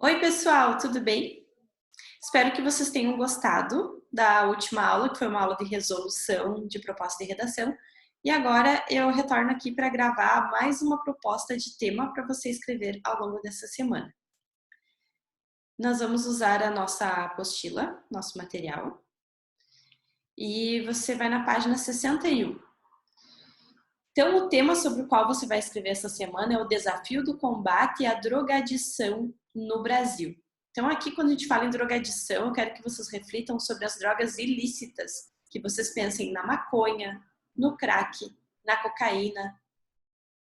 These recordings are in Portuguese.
Oi, pessoal, tudo bem? Espero que vocês tenham gostado da última aula, que foi uma aula de resolução de proposta de redação. E agora eu retorno aqui para gravar mais uma proposta de tema para você escrever ao longo dessa semana. Nós vamos usar a nossa apostila, nosso material, e você vai na página 61. Então, o tema sobre o qual você vai escrever essa semana é o desafio do combate à drogadição no Brasil. Então, aqui, quando a gente fala em drogadição, eu quero que vocês reflitam sobre as drogas ilícitas, que vocês pensem na maconha, no crack, na cocaína,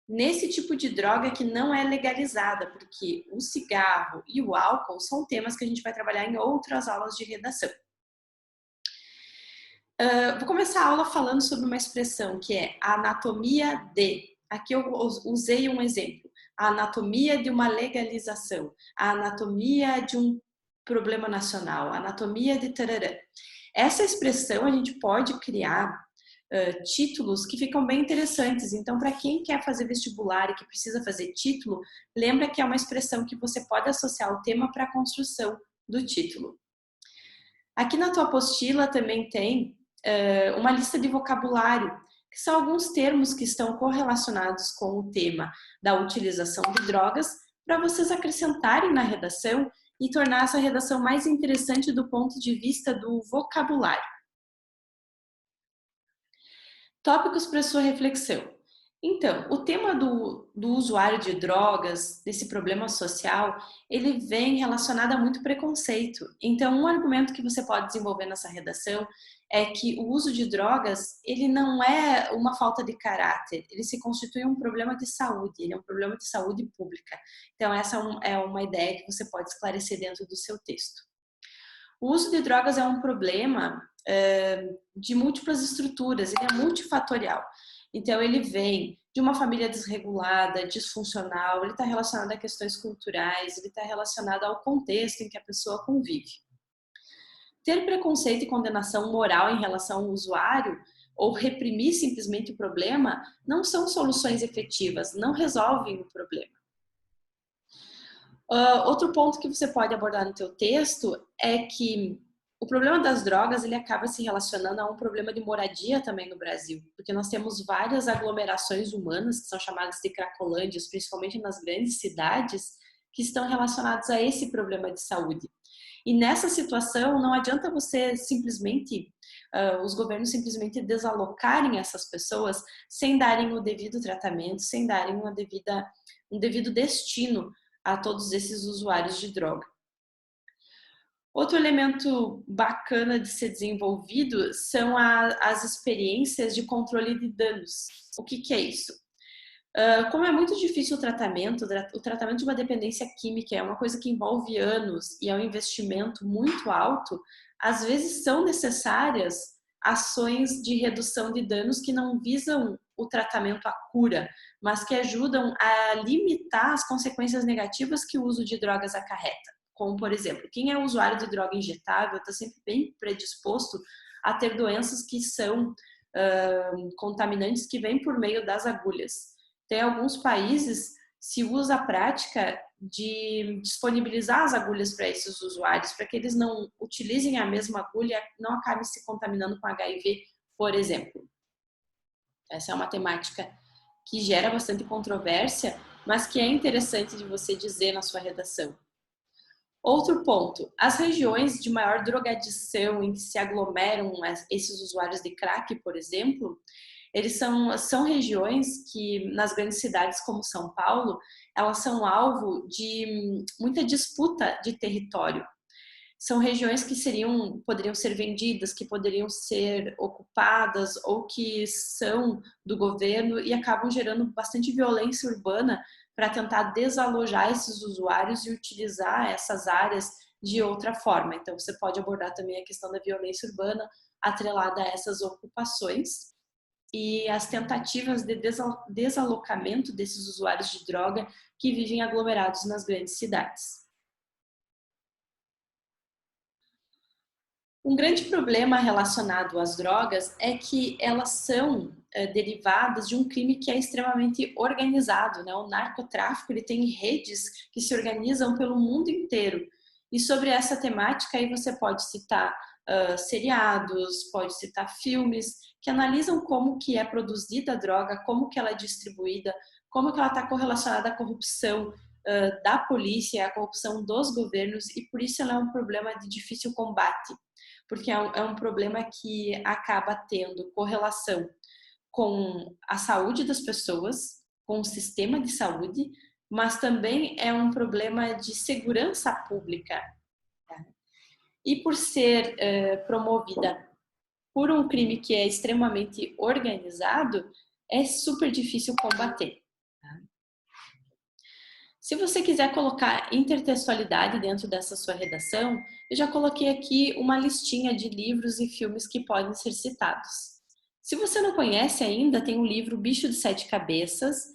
nesse tipo de droga que não é legalizada, porque o cigarro e o álcool são temas que a gente vai trabalhar em outras aulas de redação. Vou começar a aula falando sobre uma expressão que é a anatomia de. Aqui eu usei um exemplo. A anatomia de uma legalização, a anatomia de um problema nacional, a anatomia de tararã. Essa expressão a gente pode criar títulos que ficam bem interessantes. Então, para quem quer fazer vestibular e que precisa fazer título, lembra que é uma expressão que você pode associar o tema para a construção do título. Aqui na tua apostila também tem uma lista de vocabulário, que são alguns termos que estão correlacionados com o tema da utilização de drogas, para vocês acrescentarem na redação e tornar essa redação mais interessante do ponto de vista do vocabulário. Tópicos para sua reflexão. Então, o tema do usuário de drogas, desse problema social, ele vem relacionado a muito preconceito. Então, um argumento que você pode desenvolver nessa redação é que o uso de drogas, ele não é uma falta de caráter, ele se constitui um problema de saúde, ele é um problema de saúde pública. Então, essa é uma ideia que você pode esclarecer dentro do seu texto. O uso de drogas é um problema de múltiplas estruturas, ele é multifatorial. Então, ele vem de uma família desregulada, disfuncional, ele está relacionado a questões culturais, ele está relacionado ao contexto em que a pessoa convive. Ter preconceito e condenação moral em relação ao usuário ou reprimir simplesmente o problema não são soluções efetivas, não resolvem o problema. Outro ponto que você pode abordar no teu texto é que o problema das drogas ele acaba se relacionando a um problema de moradia também no Brasil, porque nós temos várias aglomerações humanas que são chamadas de cracolândias, principalmente nas grandes cidades, que estão relacionadas a esse problema de saúde. E nessa situação não adianta você simplesmente, os governos simplesmente desalocarem essas pessoas sem darem o devido tratamento, sem darem um devido destino a todos esses usuários de droga. Outro elemento bacana de ser desenvolvido são as experiências de controle de danos. O que é isso? Como é muito difícil o tratamento de uma dependência química é uma coisa que envolve anos e é um investimento muito alto, às vezes são necessárias ações de redução de danos que não visam o tratamento, a cura, mas que ajudam a limitar as consequências negativas que o uso de drogas acarreta. Como, por exemplo, quem é usuário de droga injetável está sempre bem predisposto a ter doenças que são contaminantes que vêm por meio das agulhas. Tem alguns países se usa a prática de disponibilizar as agulhas para esses usuários, para que eles não utilizem a mesma agulha e não acabem se contaminando com HIV, por exemplo. Essa é uma temática que gera bastante controvérsia, mas que é interessante de você dizer na sua redação. Outro ponto, as regiões de maior drogadição em que se aglomeram esses usuários de crack, por exemplo, eles são regiões que, nas grandes cidades como São Paulo, elas são alvo de muita disputa de território. São regiões que poderiam ser vendidas, que poderiam ser ocupadas ou que são do governo e acabam gerando bastante violência urbana para tentar desalojar esses usuários e utilizar essas áreas de outra forma. Então, você pode abordar também a questão da violência urbana atrelada a essas ocupações e as tentativas de desalocamento desses usuários de droga que vivem aglomerados nas grandes cidades. Um grande problema relacionado às drogas é que elas são derivadas de um crime que é extremamente organizado, né? O narcotráfico, ele tem redes que se organizam pelo mundo inteiro. E sobre essa temática aí você pode citar seriados, pode citar filmes que analisam como que é produzida a droga, como que ela é distribuída, como que ela está correlacionada à corrupção da polícia, à corrupção dos governos, e por isso ela é um problema de difícil combate, porque é um problema que acaba tendo correlação com a saúde das pessoas, com o sistema de saúde, mas também é um problema de segurança pública. E por ser promovida por um crime que é extremamente organizado, é super difícil combater. Se você quiser colocar intertextualidade dentro dessa sua redação, eu já coloquei aqui uma listinha de livros e filmes que podem ser citados. Se você não conhece ainda, tem o livro Bicho de Sete Cabeças.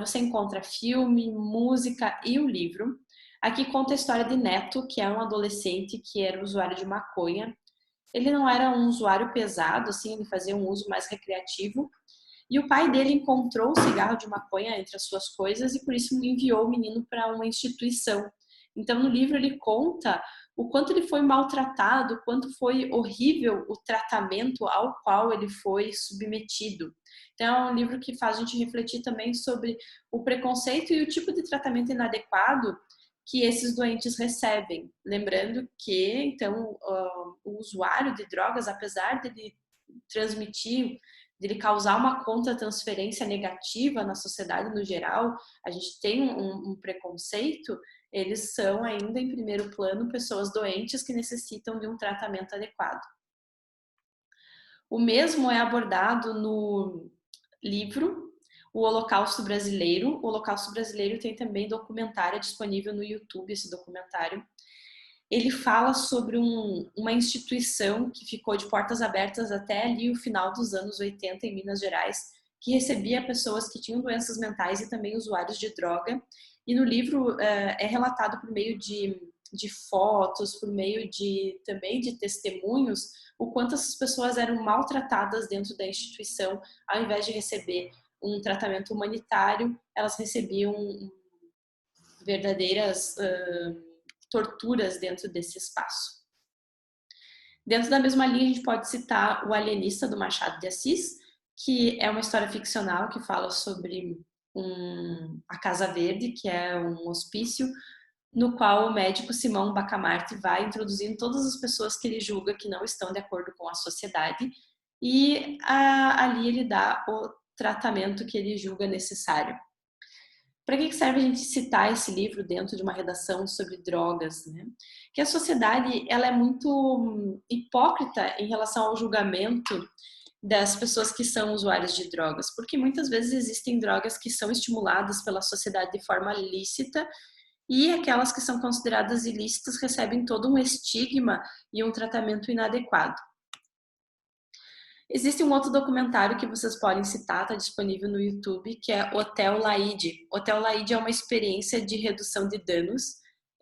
Você encontra filme, música e o livro. Aqui conta a história de Neto, que é um adolescente que era usuário de maconha. Ele não era um usuário pesado, assim, ele fazia um uso mais recreativo. E o pai dele encontrou o cigarro de maconha entre as suas coisas e por isso enviou o menino para uma instituição. Então, no livro ele conta o quanto ele foi maltratado, o quanto foi horrível o tratamento ao qual ele foi submetido. Então, é um livro que faz a gente refletir também sobre o preconceito e o tipo de tratamento inadequado que esses doentes recebem. Lembrando que, então, o usuário de drogas, apesar de ele transmitir, de ele causar uma contra-transferência negativa na sociedade no geral, a gente tem um preconceito, eles são ainda em primeiro plano pessoas doentes que necessitam de um tratamento adequado. O mesmo é abordado no livro O Holocausto Brasileiro. O Holocausto Brasileiro tem também documentário disponível no YouTube, esse documentário. Ele fala sobre uma instituição que ficou de portas abertas até ali o final dos anos 80 em Minas Gerais, que recebia pessoas que tinham doenças mentais e também usuários de droga. E no livro é relatado por meio de fotos, por meio também de testemunhos, o quanto essas pessoas eram maltratadas dentro da instituição, ao invés de receber um tratamento humanitário, elas recebiam verdadeiras torturas dentro desse espaço. Dentro da mesma linha, a gente pode citar O Alienista, do Machado de Assis, que é uma história ficcional que fala sobre a Casa Verde, que é um hospício, no qual o médico Simão Bacamarte vai introduzindo todas as pessoas que ele julga que não estão de acordo com a sociedade, e ali ele dá o tratamento que ele julga necessário. Para que serve a gente citar esse livro dentro de uma redação sobre drogas, né? Que a sociedade ela é muito hipócrita em relação ao julgamento das pessoas que são usuárias de drogas, porque muitas vezes existem drogas que são estimuladas pela sociedade de forma lícita e aquelas que são consideradas ilícitas recebem todo um estigma e um tratamento inadequado. Existe um outro documentário que vocês podem citar, está disponível no YouTube, que é Hotel Laíde. Hotel Laíde é uma experiência de redução de danos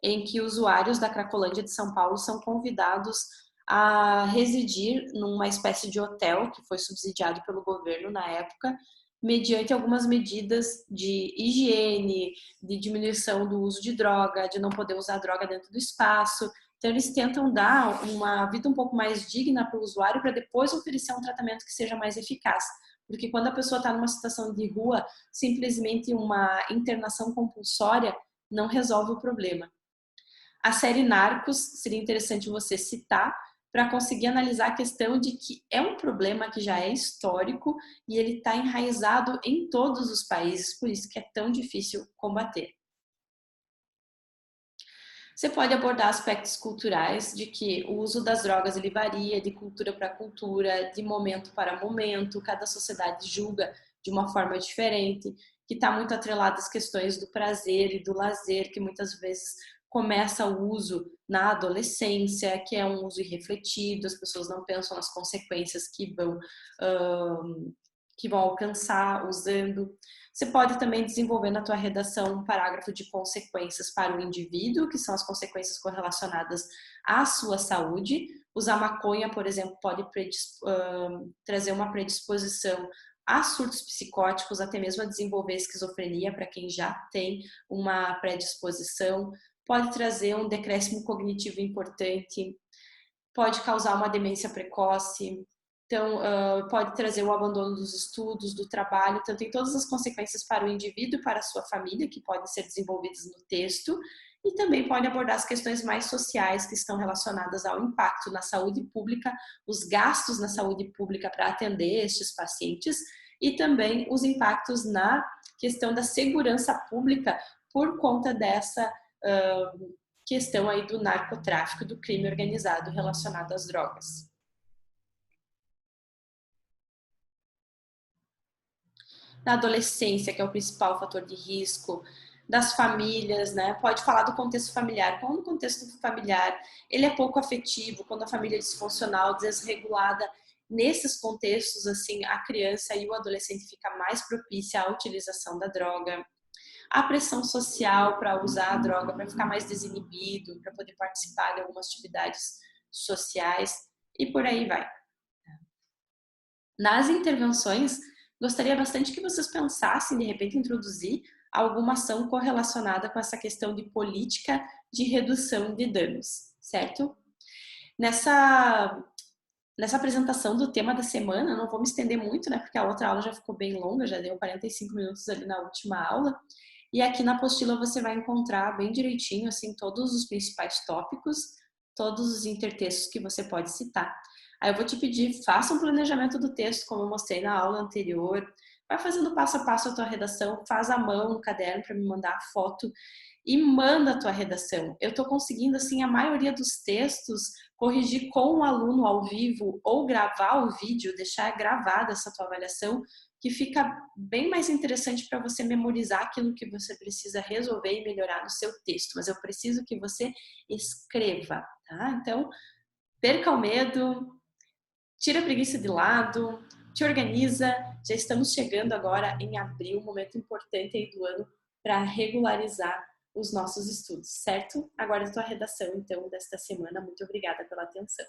em que usuários da Cracolândia de São Paulo são convidados a residir numa espécie de hotel que foi subsidiado pelo governo na época, mediante algumas medidas de higiene, de diminuição do uso de droga, de não poder usar droga dentro do espaço. Então, eles tentam dar uma vida um pouco mais digna para o usuário para depois oferecer um tratamento que seja mais eficaz. Porque quando a pessoa está numa situação de rua, simplesmente uma internação compulsória não resolve o problema. A série Narcos seria interessante você citar para conseguir analisar a questão de que é um problema que já é histórico e ele está enraizado em todos os países, por isso que é tão difícil combater. Você pode abordar aspectos culturais de que o uso das drogas ele varia de cultura para cultura, de momento para momento, cada sociedade julga de uma forma diferente, que está muito atrelado às questões do prazer e do lazer, que muitas vezes começa o uso na adolescência, que é um uso irrefletido, as pessoas não pensam nas consequências que vão alcançar usando. Você pode também desenvolver na tua redação um parágrafo de consequências para o indivíduo, que são as consequências correlacionadas à sua saúde, Usar maconha, por exemplo, pode trazer uma predisposição a surtos psicóticos, até mesmo a desenvolver esquizofrenia para quem já tem uma predisposição. Pode trazer um decréscimo cognitivo importante, pode causar uma demência precoce. Então, pode trazer o abandono dos estudos, do trabalho. Então, tem todas as consequências para o indivíduo e para a sua família, que podem ser desenvolvidas no texto. E também pode abordar as questões mais sociais que estão relacionadas ao impacto na saúde pública, os gastos na saúde pública para atender estes pacientes e também os impactos na questão da segurança pública por conta dessa questão aí do narcotráfico, do crime organizado relacionado às drogas. Na adolescência, que é o principal fator de risco, das famílias, né? Pode falar do contexto familiar. Quando o contexto familiar ele é pouco afetivo, quando a família é disfuncional, desregulada, nesses contextos, assim, a criança e o adolescente fica mais propícia à utilização da droga. A pressão social para usar a droga, para ficar mais desinibido, para poder participar de algumas atividades sociais e por aí vai. Nas intervenções, gostaria bastante que vocês pensassem, de repente, introduzir alguma ação correlacionada com essa questão de política de redução de danos, certo? Nessa apresentação do tema da semana, não vou me estender muito, né, porque a outra aula já ficou bem longa, já deu 45 minutos ali na última aula, e aqui na apostila você vai encontrar bem direitinho, assim, todos os principais tópicos, todos os intertextos que você pode citar. Aí eu vou te pedir, faça um planejamento do texto, como eu mostrei na aula anterior, vai fazendo passo a passo a tua redação, faz à mão no caderno para me mandar a foto e manda a tua redação. Eu estou conseguindo, assim, a maioria dos textos corrigir com o aluno ao vivo ou gravar o vídeo, deixar gravada essa tua avaliação, que fica bem mais interessante para você memorizar aquilo que você precisa resolver e melhorar no seu texto. Mas eu preciso que você escreva, tá? Então, perca o medo, tira a preguiça de lado, te organiza. Já estamos chegando agora em abril, um momento importante aí do ano para regularizar os nossos estudos, certo? Agora a tua redação, então, desta semana. Muito obrigada pela atenção.